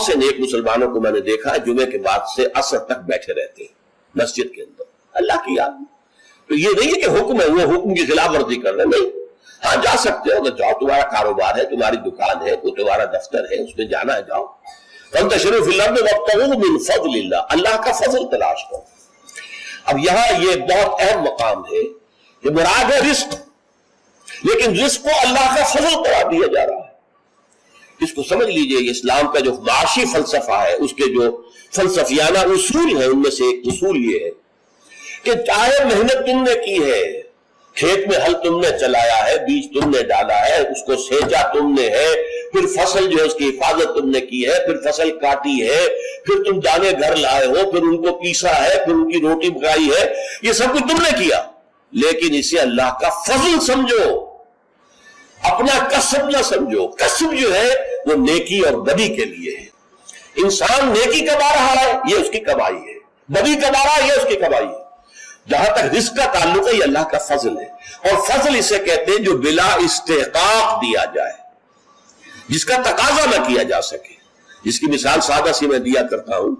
بہت سے نیک مسلمانوں کو میں نے دیکھا ہے جمعے کے بعد سے عصر تک بیٹھے رہتے ہیں مسجد کے اندر اللہ کی یاد میں. تو یہ نہیں ہے کہ حکم ہے وہ حکم کی خلاف ورزی کر رہے نہیں. ہاں جا سکتے ہو، جاؤ، تمہارا کاروبار ہے، تمہاری دکان ہے، کوئی تمہارا دفتر ہے، اس میں جانا ہے جاؤ. فانتشروا فی الارض وابتغوا من فضل اللہ، اللہ کا فضل تلاش کرو. اب یہاں یہ بہت اہم مقام ہے کہ مراد ہے رزق، لیکن رزق کو اللہ کا فضل قرار دیا جا رہا ہے. اس کو سمجھ لیجئے، اسلام کا جو معاشی فلسفہ ہے، اس کے جو فلسفیانہ اصول ہیں، ان میں سے ایک اصول یہ ہے کہ چاہے محنت تم نے کی ہے، کھیت میں ہل تم نے چلایا ہے، بیج تم نے ڈالا ہے، اس کو سینچا تم نے ہے، پھر فصل جو ہے اس کی حفاظت تم نے کی ہے، پھر فصل کاٹی ہے، پھر تم دانے گھر لائے ہو، پھر ان کو پیسا ہے، پھر ان کی روٹی پکائی ہے، یہ سب کچھ تم نے کیا، لیکن اسے اللہ کا فضل سمجھو، اپنا کسب نہ سمجھو. کسب جو ہے وہ نیکی اور بدی کے لیے ہے. انسان نیکی کما رہا ہے، یہ اس کی کمائی ہے، بدی کما رہا ہے، یہ اس کی کمائی ہے. جہاں تک رزق کا تعلق ہے، یہ اللہ کا فضل ہے. اور فضل اسے کہتے ہیں جو بلا استحقاق دیا جائے، جس کا تقاضا نہ کیا جا سکے. جس کی مثال سادہ سی میں دیا کرتا ہوں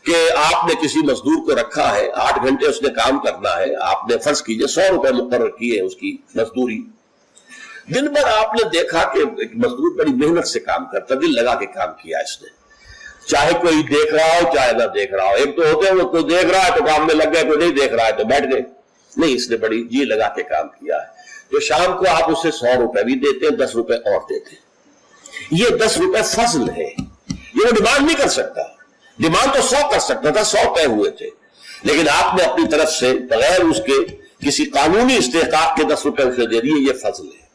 کہ آپ نے کسی مزدور کو رکھا ہے، 8 گھنٹے اس نے کام کرنا ہے، آپ نے فرض کیجئے 100 روپے مقرر کیے اس کی مزدوری. دن بھر آپ نے دیکھا کہ ایک مزدور بڑی محنت سے کام کرتا، دل لگا کے کام کیا اس نے، چاہے کوئی دیکھ رہا ہو چاہے نہ دیکھ رہا ہو. ایک تو ہوتے ہیں وہ کوئی دیکھ رہا ہے تو کام میں لگ گیا، کوئی نہیں دیکھ رہا ہے تو بیٹھ گئے. نہیں، اس نے بڑی جی لگا کے کام کیا ہے. جو شام کو آپ اسے 100 روپے بھی دیتے ہیں، 10 روپے اور دیتے ہیں. یہ 10 روپے فضل ہے، یہ وہ ڈیمانڈ نہیں کر سکتا. ڈیمانڈ تو 100 کر سکتا تھا، 100 طے ہوئے تھے، لیکن آپ نے اپنی طرف سے بغیر اس کے کسی قانونی استحقاق کے 10 روپے اسے دے دیے، یہ فضل ہے.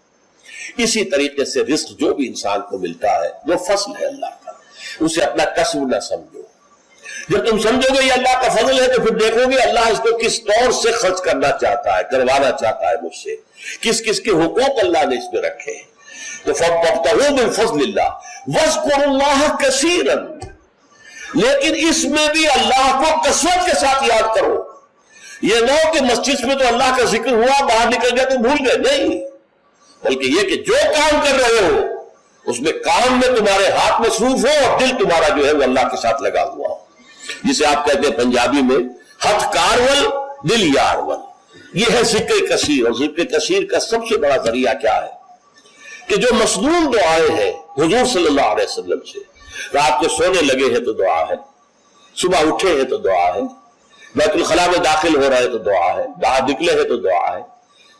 اسی طریقے سے رزق جو بھی انسان کو ملتا ہے وہ فضل ہے اللہ کا، اسے اپنا کسب نہ سمجھو. جب تم سمجھو گے یہ اللہ کا فضل ہے تو پھر دیکھو گے اللہ اس کو کس طور سے خرچ کرنا چاہتا ہے، کروانا چاہتا ہے مجھ سے، کس کس کے حقوق اللہ نے اس پہ رکھے ہیں. تو فَابْتَغُوا مِن فَضْلِ اللَّهِ وَاذْكُرُوا اللَّهَ كَثِيرًا، لیکن اس میں بھی اللہ کو کثرت کے ساتھ یاد کرو. یہ نہ ہو کہ مسجد میں تو اللہ کا ذکر ہوا، باہر نکل گیا تو بھول گئے، نہیں، بلکہ یہ کہ جو کام کر رہے ہو اس میں کام میں تمہارے ہاتھ مصروف ہو اور دل تمہارا جو ہے وہ اللہ کے ساتھ لگا ہوا ہو. جسے آپ کہتے ہیں پنجابی میں ہتھ کارول دل یارول. یہ ہے ذکر کثیر. اور ذکر کثیر کا سب سے بڑا ذریعہ کیا ہے کہ جو مصنون دعائیں ہیں حضور صلی اللہ علیہ وسلم سے، رات کو سونے لگے ہیں تو دعا ہے، صبح اٹھے ہیں تو دعا ہے، بیت الخلاء میں داخل ہو رہے ہیں تو دعا ہے، باہر نکلے ہیں تو دعا ہے.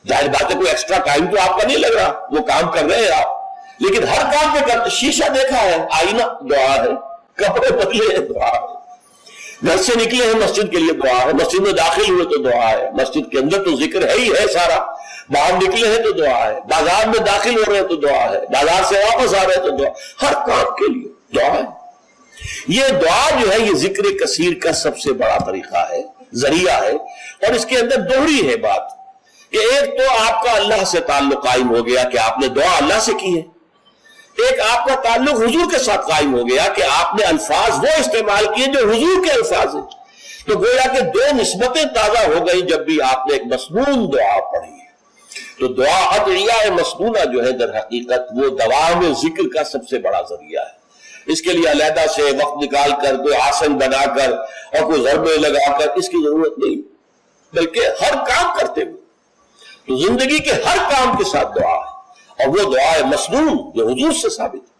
ظاہر بات ہے کوئی ایکسٹرا ٹائم تو آپ کا نہیں لگ رہا، وہ کام کر رہے ہیں آپ، لیکن ہر کام پہ کرتے. شیشہ دیکھا ہے، آئینہ دعا ہے، کپڑے بدلے ہیں دعا ہے، گھر سے نکلے ہیں مسجد کے لیے دعا ہے، مسجد میں داخل ہوئے تو دعا ہے، مسجد کے اندر تو ذکر ہے ہی ہے سارا، باہر نکلے ہیں تو دعا ہے، بازار میں داخل ہو رہے ہیں تو دعا ہے، بازار سے واپس آ رہے ہیں تو دعا، ہر کام کے لیے دعا ہے. یہ دعا جو ہے یہ ذکر کثیر کا سب سے بڑا طریقہ ہے، ذریعہ ہے. اور اس کے اندر دوہری ہے بات کہ ایک تو آپ کا اللہ سے تعلق قائم ہو گیا کہ آپ نے دعا اللہ سے کی ہے، ایک آپ کا تعلق حضور کے ساتھ قائم ہو گیا کہ آپ نے الفاظ وہ استعمال کیے جو حضور کے الفاظ ہیں. تو گویا کہ 2 نسبتیں تازہ ہو گئی جب بھی آپ نے ایک مسنون دعا پڑھی ہے. تو دعا ادعیہ مسنونہ جو ہے در حقیقت وہ دوام ذکر کا سب سے بڑا ذریعہ ہے. اس کے لیے علیحدہ سے وقت نکال کر کوئی آسن بنا کر اور کوئی ضربے لگا کر اس کی ضرورت نہیں، بلکہ ہر کام کرتے ہوئے تو زندگی کے ہر کام کے ساتھ دعا ہے. اور وہ دعا ہے مسنون جو حضور سے ثابت ہے.